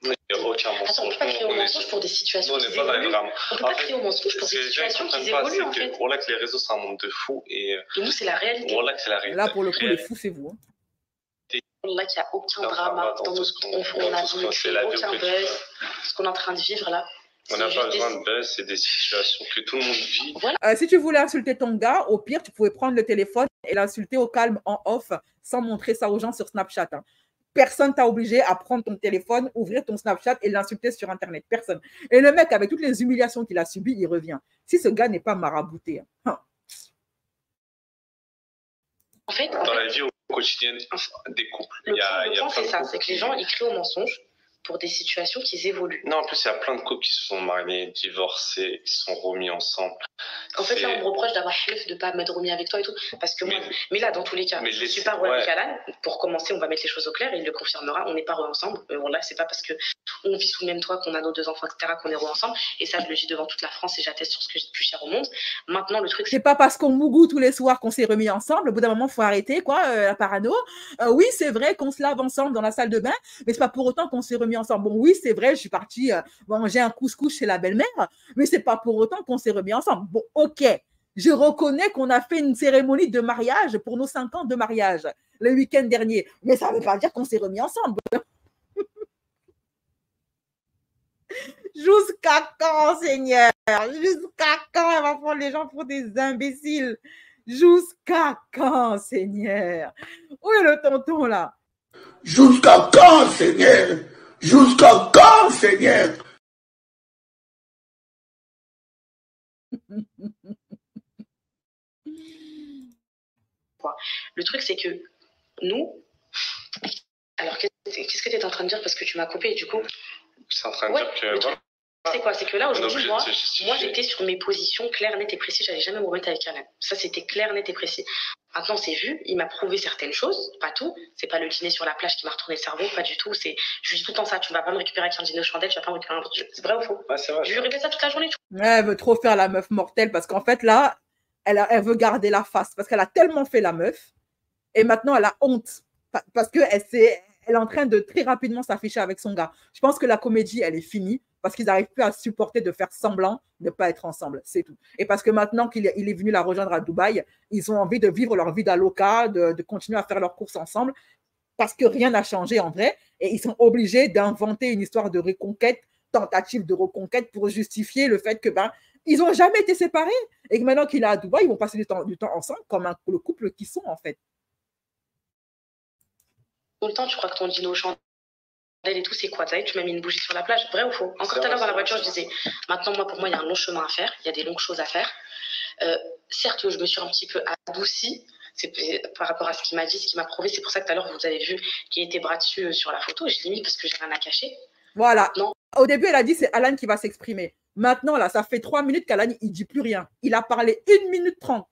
D: Il n'y a aucun mensonge.
C: Attends, on ne peut pas crier au mensonge pour des situations qui évoluent. On ne peut pas crier au mensonge pour des situations qui évoluent, en fait.
D: Voilà que les réseaux, c'est un monde de fous. Et
C: nous, c'est la réalité.
D: Voilà que c'est la réalité.
A: Là, pour le coup, les fous, c'est vous.
C: Là, qu'il n'y a aucun drama dans notre... On a voulu créer aucun buzz. Ce qu'on est en train de vivre, là.
D: On n'a pas besoin de buzz, c'est des situations que tout le monde vit.
C: Voilà.
A: Si tu voulais insulter ton gars, au pire, tu pouvais prendre le téléphone et l'insulter au calme, en off, sans montrer ça aux gens sur Snapchat. Hein. Personne t'a obligé à prendre ton téléphone, ouvrir ton Snapchat et l'insulter sur Internet. Personne. Et le mec, avec toutes les humiliations qu'il a subies, il revient. Si ce gars n'est pas marabouté. Hein.
C: En fait,
D: dans la vie au quotidien des couples,
C: le point, c'est ça, c'est que les gens, ils crient au mensonge pour des situations qui évoluent.
D: Non, en plus, il y a plein de couples qui se sont mariés, divorcés, qui se sont remis ensemble.
C: En fait, là, on me reproche d'avoir chef, de ne pas m'être remis avec toi et tout. Parce que mais là, dans tous les cas, je ne suis pas avec Alan. Pour commencer, on va mettre les choses au clair, il le confirmera. On n'est pas ensemble. Là, c'est pas parce qu'on vit sous le même toit, qu'on a nos 2 enfants, etc., qu'on est ensemble. Et ça, je le dis devant toute la France et j'atteste sur ce que j'ai de plus cher au monde. Maintenant, le truc,
A: c'est pas parce qu'on mougou tous les soirs qu'on s'est remis ensemble. Au bout d'un moment, il faut arrêter, la parano. Oui, c'est vrai qu'on se lave ensemble dans la salle de bain, mais c'est pas pour autant qu'on s'est remis ensemble. Bon, oui, c'est vrai, je suis partie manger un couscous chez la belle-mère, mais c'est pas pour autant qu'on s'est remis ensemble. Bon, ok, je reconnais qu'on a fait une cérémonie de mariage pour nos 5 ans de mariage le week-end dernier, mais ça ne veut pas dire qu'on s'est remis ensemble. Jusqu'à quand, Seigneur? Jusqu'à quand elle va prendre les gens pour des imbéciles? Jusqu'à quand, Seigneur? Où est le tonton, là?
E: Jusqu'à quand, Seigneur? Jusqu'à quand, Seigneur?
C: Le truc, c'est que nous... Alors, qu'est-ce que tu es en train de dire? Parce que tu m'as coupé, du coup...
D: C'est en train de dire que...
C: C'est quoi? C'est que là, aujourd'hui, moi j'étais sur mes positions claires, nettes et précises. J'allais jamais me remettre avec Alan. Ça, c'était clair, net et précis. Maintenant, c'est vu. Il m'a prouvé certaines choses, pas tout. C'est pas le dîner sur la plage qui m'a retourné le cerveau, pas du tout. C'est juste tout le temps ça. Tu vas pas me récupérer avec un dîner aux chandelles, tu vas pas me récupérer un... C'est vrai ou faux?
D: Ouais, c'est vrai.
C: Je lui répète ça toute la journée.
A: Elle veut trop faire la meuf mortelle parce qu'en fait, là, elle veut garder la face parce qu'elle a tellement fait la meuf et maintenant, elle a honte parce qu'elle est en train de très rapidement s'afficher avec son gars. Je pense que la comédie, elle est finie parce qu'ils n'arrivent plus à supporter de faire semblant de ne pas être ensemble. C'est tout. Et parce que maintenant qu'il est venu la rejoindre à Dubaï, ils ont envie de vivre leur vie d'aloca, de continuer à faire leurs courses ensemble parce que rien n'a changé en vrai. Et ils sont obligés d'inventer une histoire de reconquête, tentative de reconquête pour justifier le fait que ils n'ont jamais été séparés. Et que maintenant qu'il est à Dubaï, ils vont passer du temps ensemble comme le couple qu'ils sont en fait.
C: Tout le temps, tu crois que ton dîner au chandelles et tout, c'est quoi? Tu m'as mis une bougie sur la plage, vrai ou faux? Encore tout à l'heure dans la voiture, je disais, maintenant, pour moi, il y a un long chemin à faire, il y a des longues choses à faire. Certes, je me suis un petit peu adoucie, c'est par rapport à ce qu'il m'a dit, ce qu'il m'a prouvé. C'est pour ça que tout à l'heure, vous avez vu qu'il était bras dessus sur la photo. Je l'ai mis parce que j'ai rien à cacher.
A: Voilà. Non. Au début, elle a dit c'est Alan qui va s'exprimer. Maintenant, là, ça fait 3 minutes qu'Alan, il ne dit plus rien. Il a parlé 1 minute 30.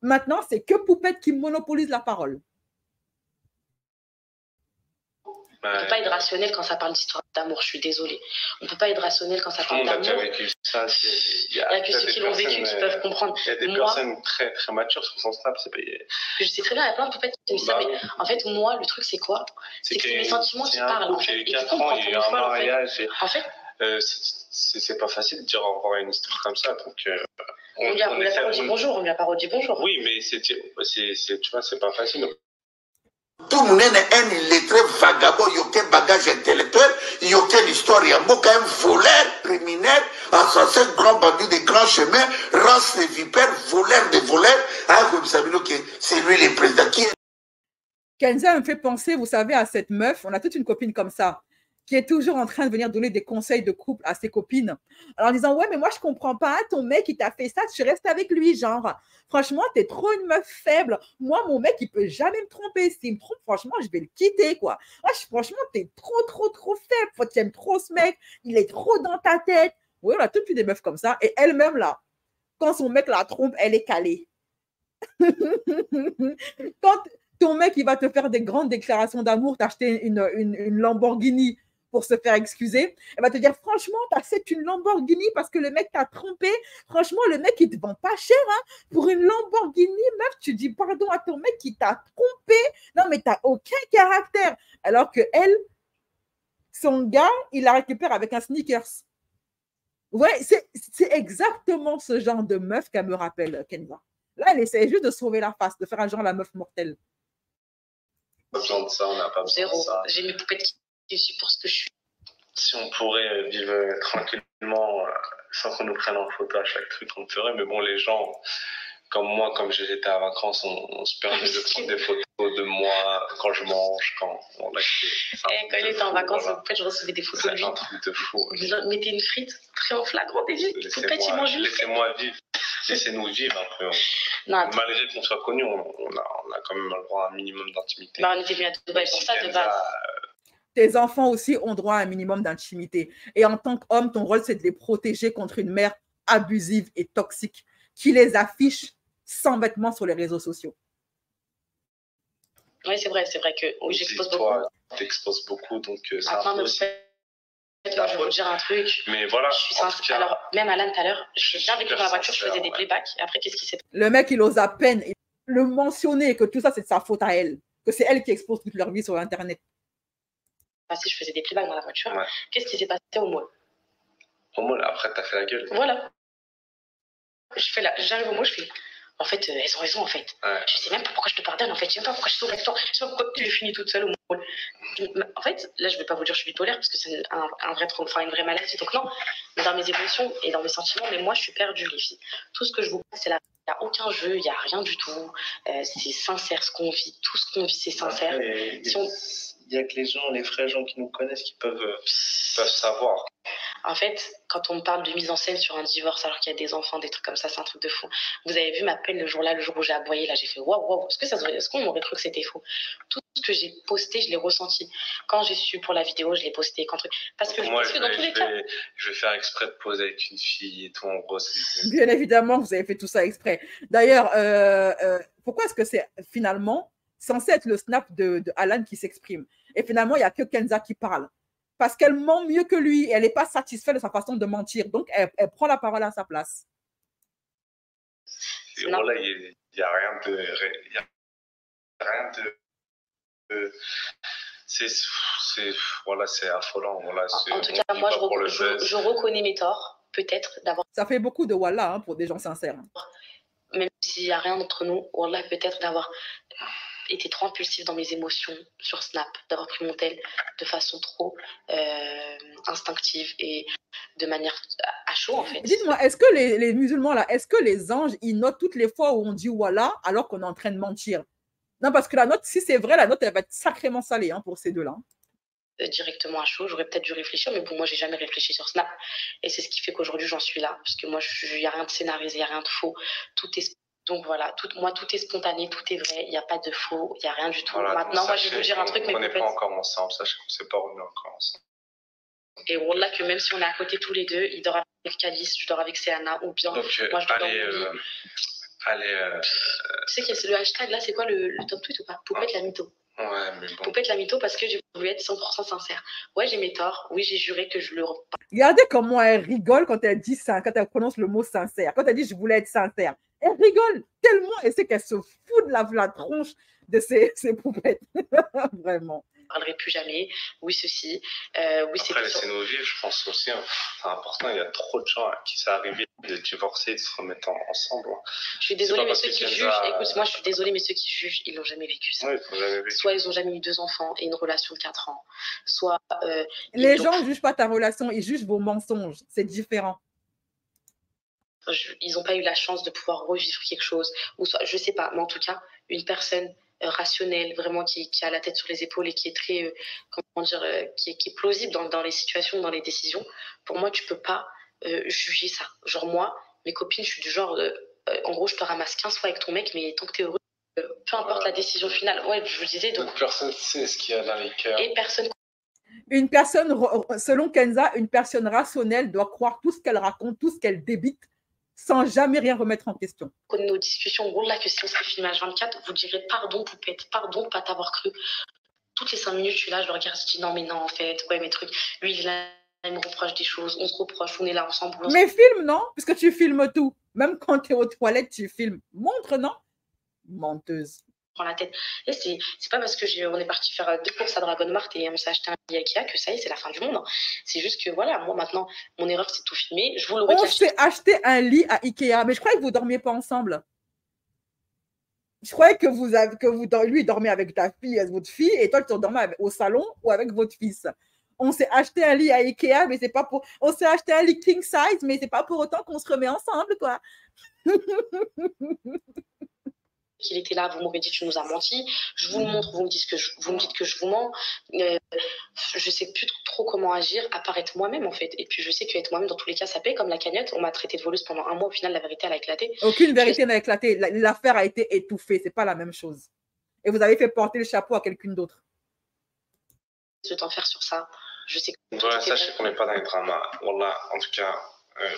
A: Maintenant, c'est que Poupette qui monopolise la parole.
C: On ne peut pas être rationnel quand ça parle d'histoire d'amour, je suis désolée. On ne peut pas être rationnel quand ça parle d'amour. Il n'y a que ceux qui l'ont vécu qui peuvent comprendre.
D: Il y a des personnes très, très matures sur son snap.
C: Je sais très bien, il y a plein de poupettes qui me disent ça, mais en fait, moi, le truc, c'est quoi? C'est que c'est mes sentiments qui parlent.
D: Il y a 4 ans, il y a eu un mariage. En fait, c'est pas facile de dire au revoir à une histoire comme ça. Donc,
C: on lui a pas redit bonjour, on lui a pas redit bonjour.
D: Oui, mais tu vois, c'est pas facile.
E: Tout le monde est un illettré vagabond, il n'y a aucun bagage intellectuel, il n'y a aucune histoire, il y a aucun voleur, criminel, assassin, grand bandit des grands chemins, race de vipères, voleur de voleurs, c'est lui le président qui est.
A: Kenza me fait penser, vous savez, à cette meuf, on a toute une copine comme ça, qui est toujours en train de venir donner des conseils de couple à ses copines. Alors en disant, ouais, mais moi, je comprends pas, ton mec, il t'a fait ça, tu restes avec lui, genre. Franchement, t'es trop une meuf faible. Moi, mon mec, il peut jamais me tromper. S'il me trompe, franchement, je vais le quitter, quoi. Moi, franchement, t'es trop faible. Faut que tu aimes trop ce mec. Il est trop dans ta tête. Oui, on a toutes des meufs comme ça. Et elle-même, là, quand son mec la trompe, elle est calée. Quand ton mec, il va te faire des grandes déclarations d'amour, t'acheter une Lamborghini pour se faire excuser, elle va te dire, franchement, t'achètes une Lamborghini parce que le mec t'a trompé. Franchement, le mec, il te vend pas cher, hein. Pour une Lamborghini, meuf, tu dis pardon à ton mec qui t'a trompé. Non, mais t'as aucun caractère. Alors que elle, son gars, il la récupère avec un sneakers. Ouais, c'est exactement ce genre de meuf qu'elle me rappelle, Kenza. Là, elle essaie juste de sauver la face, de faire un genre la meuf mortelle.
D: Pas besoin de ça, on n'a pas besoin de ça.
C: J'ai mes poupettes qui suis pour ce que je suis.
D: Si on pourrait vivre tranquillement sans qu'on nous prenne en photo à chaque truc, on le ferait. Mais bon, les gens, comme moi, comme j'étais à vacances, on se permet de prendre des photos de moi quand je mange, quand on a
C: quand il était en vacances, voilà. En fait, je recevais des photos de lui.
D: C'est un truc de fou.
C: Mettez une frite très en flagrant délit.
D: Laissez-moi vivre. Laissez-nous vivre un peu. Malgré qu'on soit connus, on a quand même le droit à un minimum d'intimité.
C: Bah, on était venu à Dubaï pour ça, de base.
A: Tes enfants aussi ont droit à un minimum d'intimité. Et en tant qu'homme, ton rôle, c'est de les protéger contre une mère abusive et toxique qui les affiche sans vêtements sur les réseaux sociaux.
C: Oui, c'est vrai que oui, j'expose beaucoup.
D: Toi, t'exposes beaucoup, donc ça
C: moi, je vais vous dire un truc.
D: Mais voilà.
C: Alors, même Alan, tout à l'heure, je viens avec lui dans la voiture, je faisais des playbacks. Et après, qu'est-ce qui s'est passé?
A: Le mec, il ose à peine le mentionner que tout ça, c'est de sa faute à elle. Que c'est elle qui expose toute leur vie sur Internet.
C: Je faisais des playbacks dans la voiture. Ouais. Qu'est-ce qui s'est passé au mall?
D: Au mall, après, t'as fait la gueule.
C: Voilà. J'arrive au mall, je fais. En fait, elles ont raison, en fait. Ouais. Je sais même pas pourquoi je te pardonne, en fait. Je sais même pas pourquoi je suis avec toi. Je sais pas pourquoi tu l'as fini toute seule au mall. En fait, là, je vais pas vous dire que je suis bipolaire parce que c'est une vraie maladie. Donc, non, mais dans mes émotions et dans mes sentiments, mais moi, je suis perdue, les filles. Tout ce que je vous passe, c'est la. Il n'y a aucun jeu, il n'y a rien du tout. C'est sincère ce qu'on vit. Tout ce qu'on vit, c'est sincère.
D: Il n'y a que les vrais gens qui nous connaissent qui peuvent savoir.
C: En fait, quand on me parle de mise en scène sur un divorce alors qu'il y a des enfants, des trucs comme ça, c'est un truc de fou. Vous avez vu ma peine le jour où j'ai aboyé, là, j'ai fait waouh, est-ce qu'on m'aurait cru que c'était faux? Tout ce que j'ai posté, je l'ai ressenti. Quand j'ai su pour la vidéo, je l'ai posté. Parce que dans tous les cas.
D: Je vais faire exprès de poser avec une fille et tout, en gros.
A: Bien évidemment, vous avez fait tout ça exprès. D'ailleurs, pourquoi est-ce que c'est finalement censé être le snap de Alan qui s'exprime? Et finalement, il n'y a que Kenza qui parle. Parce qu'elle ment mieux que lui. Elle n'est pas satisfaite de sa façon de mentir. Donc, elle prend la parole à sa place.
D: Et voilà, il n'y a rien de... C'est affolant. Voilà,
C: en tout cas, moi, je reconnais mes torts, peut-être, d'avoir...
A: Ça fait beaucoup de voilà hein, pour des gens sincères.
C: Même s'il n'y a rien entre nous, voilà, peut-être d'avoir... été trop impulsif dans mes émotions sur Snap, d'avoir pris mon tel de façon trop instinctive et de manière à chaud en fait.
A: Dites-moi, est-ce que les musulmans là, est-ce que les anges ils notent toutes les fois où on dit voilà alors qu'on est en train de mentir? Non, parce que la note, si c'est vrai, la note elle va être sacrément salée hein, pour ces deux-là.
C: Directement à chaud, j'aurais peut-être dû réfléchir, mais bon, moi j'ai jamais réfléchi sur Snap et c'est ce qui fait qu'aujourd'hui j'en suis là, parce que moi il n'y a rien de scénarisé, il n'y a rien de faux, tout est. Donc voilà, tout est spontané, tout est vrai, il n'y a pas de faux, il n'y a rien du tout. Voilà, maintenant, moi, je vais vous dire un truc, mais
D: on n'est pas encore ensemble, sachez qu'on ne s'est pas remis encore ensemble.
C: Et voilà que même si on est à côté tous les deux, il dort avec Calice, je dors avec Céana, ou bien
D: donc,
C: moi je dors dans mon lit.
D: Tu
C: sais qu'il y a le hashtag là, c'est quoi le top tweet ou pas? Poupette la mytho.
D: Ouais, mais bon.
C: Poupette la mytho parce que j'ai voulu être 100% sincère. Ouais, j'ai mes torts, oui, j'ai juré que je le reprends.
A: Regardez comment elle rigole quand elle dit ça, quand elle prononce le mot sincère, quand elle dit je voulais être sincère. Elle rigole tellement et c'est qu'elle se fout de la tronche de ses poupettes. Vraiment.
C: Je ne parlerai plus jamais. Oui, ceci. Oui,
D: après, laissez-nous vivre, je pense aussi. Hein, c'est important. Il y a trop de gens à qui ça arrive de divorcer, de se remettre ensemble.
C: Je suis désolée, mais ceux qui jugent, écoute, moi je suis désolée, mais ceux qui jugent, ils n'ont jamais vécu ça.
D: Ouais, ils n'ont jamais vécu.
C: Soit ils n'ont jamais eu 2 enfants et une relation de 4 ans. Soit.
A: Les gens ne jugent pas ta relation, ils jugent vos mensonges. C'est différent.
C: Ils n'ont pas eu la chance de pouvoir revivre quelque chose, ou soit, je sais pas, mais en tout cas, une personne rationnel, vraiment qui a la tête sur les épaules et qui est très, comment dire, qui est plausible dans les situations, dans les décisions, pour moi, tu peux pas juger ça. Genre moi, mes copines, je suis du genre, en gros, je te ramasse 15 fois avec ton mec, mais tant que t'es heureux, peu importe la décision finale. Ouais, je vous disais. Donc
D: personne sait ce qu'il y a dans les cœurs.
C: Et personne.
A: Une personne, selon Kenza, une personne rationnelle doit croire tout ce qu'elle raconte, tout ce qu'elle débite, sans jamais rien remettre en question.
C: Connaît nos discussions, gros, là, que si on serait filmé H24, vous direz pardon, poupette, pardon de pas t'avoir cru. Toutes les 5 minutes, je suis là, je le regarde, je dis non, mais non, en fait, ouais, mes trucs. Lui, il me reproche des choses, on se reproche, on est là ensemble.
A: Mais filme, non? Puisque tu filmes tout. Même quand tu es aux toilettes, tu filmes. Montre, non? Menteuse.
C: La tête. Et c'est pas parce que on est parti faire 2 courses à Dragon Mart et on s'est acheté un lit Ikea que ça y est, c'est la fin du monde. C'est juste que voilà, moi maintenant, mon erreur c'est de tout filmer. Je vous l'aurais
A: On s'est acheté un lit à Ikea, mais je croyais que vous dormiez pas ensemble. Je croyais que lui dormait avec ta fille, votre fille, et toi tu dormais au salon ou avec votre fils. On s'est acheté un lit à Ikea, mais c'est pas pour. On s'est acheté un lit king size, mais c'est pas pour autant qu'on se remet ensemble, quoi.
C: Qu'il était là, vous m'aurez dit tu nous as menti, je vous le montre, vous me dites que je vous mens, je sais plus trop comment agir, à part être moi-même en fait, et puis je sais qu'être moi-même dans tous les cas ça paye, comme la cagnotte, on m'a traité de voleuse pendant 1 mois, au final la vérité elle a éclaté.
A: Aucune vérité n'a éclaté, l'affaire a été étouffée, c'est pas la même chose. Et vous avez fait porter le chapeau à quelqu'un d'autre.
C: Je vais t'en faire sur ça, je sais que...
D: Ouais, sachez qu'on n'est pas dans les dramas, voilà, en tout cas...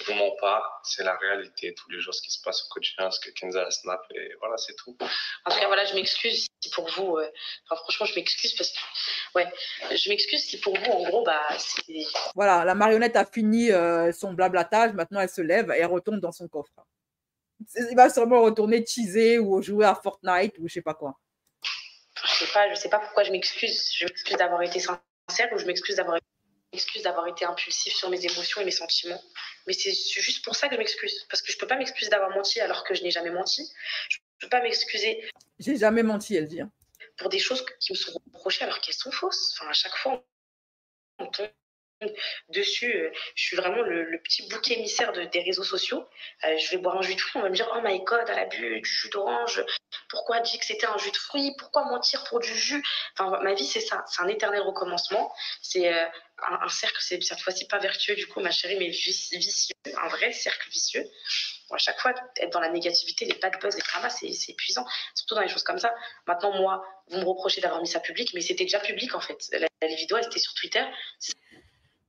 D: je ne mens pas, c'est la réalité, tous les jours ce qui se passe au quotidien, ce que Kenza a snap, et voilà, c'est tout.
C: En tout cas, voilà, je m'excuse si pour vous, franchement, je m'excuse parce que, ouais, je m'excuse si pour vous, en gros, bah, c'est...
A: Voilà, la marionnette a fini son blablatage, maintenant elle se lève et elle retourne dans son coffre. Il va sûrement retourner teaser ou jouer à Fortnite ou je sais pas quoi.
C: Je sais pas pourquoi je m'excuse. Je m'excuse d'avoir été sincère ou je m'excuse d'avoir été impulsif sur mes émotions et mes sentiments. Mais c'est juste pour ça que je m'excuse. Parce que je peux pas m'excuser d'avoir menti alors que je n'ai jamais menti. Je peux pas m'excuser.
A: J'ai jamais menti, elle dit.
C: Pour des choses qui me sont reprochées alors qu'elles sont fausses. Enfin, à chaque fois, on tombe dessus. Je suis vraiment le petit bouc émissaire des réseaux sociaux. Je vais boire un jus de fruits, on va me dire « Oh my God, elle a bu du jus d'orange. Pourquoi dire que c'était un jus de fruits? Pourquoi mentir pour du jus ?» Enfin, ma vie, c'est ça. C'est un éternel recommencement. C'est un cercle, c'est cette fois-ci pas vertueux, du coup, ma chérie, mais vicieux. Un vrai cercle vicieux. Bon, à chaque fois, être dans la négativité, les bad buzz, les dramas, c'est épuisant. Surtout dans les choses comme ça. Maintenant, moi, vous me reprochez d'avoir mis ça public, mais c'était déjà public, en fait. Les vidéos, elles étaient sur Twitter.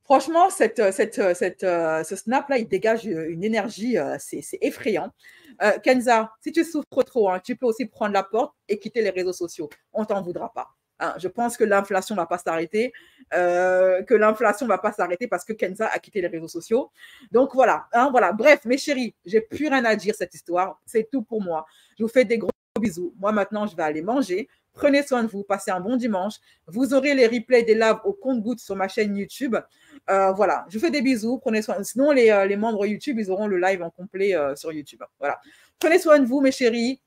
A: Franchement, ce snap-là, il dégage une énergie, c'est effrayant. Kenza, si tu souffres trop, hein, tu peux aussi prendre la porte et quitter les réseaux sociaux. On ne t'en voudra pas. Hein. Je pense que l'inflation ne va pas s'arrêter, parce que Kenza a quitté les réseaux sociaux. Donc voilà, hein, voilà. Bref, mes chéris, j'ai plus rien à dire cette histoire. C'est tout pour moi. Je vous fais des gros bisous. Moi, maintenant, je vais aller manger. Prenez soin de vous, passez un bon dimanche. Vous aurez les replays des lives au compte-gouttes sur ma chaîne YouTube. Voilà, je vous fais des bisous. Prenez soin. Sinon, les membres YouTube, ils auront le live en complet sur YouTube. Voilà. Prenez soin de vous, mes chéris.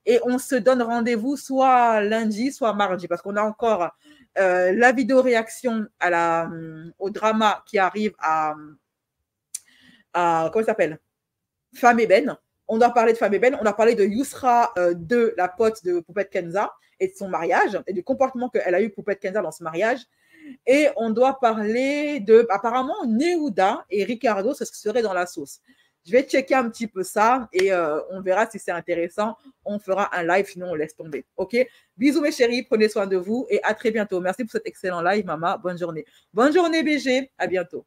A: Et on se donne rendez-vous soit lundi, soit mardi, parce qu'on a encore la vidéo réaction au drama qui arrive à comment ça s'appelle? Femme Ébène. On doit parler de Femme Ébène. On a parlé de Yousra, de la pote de Poupette Kenza et de son mariage et du comportement qu'elle a eu Poupette Kenza dans ce mariage. Et on doit parler de, apparemment, Neouda et Ricardo, ce serait dans la sauce. Je vais checker un petit peu ça et on verra si c'est intéressant. On fera un live, sinon on laisse tomber. OK? Bisous mes chéris, prenez soin de vous et à très bientôt. Merci pour cet excellent live, maman. Bonne journée. Bonne journée, BG. À bientôt.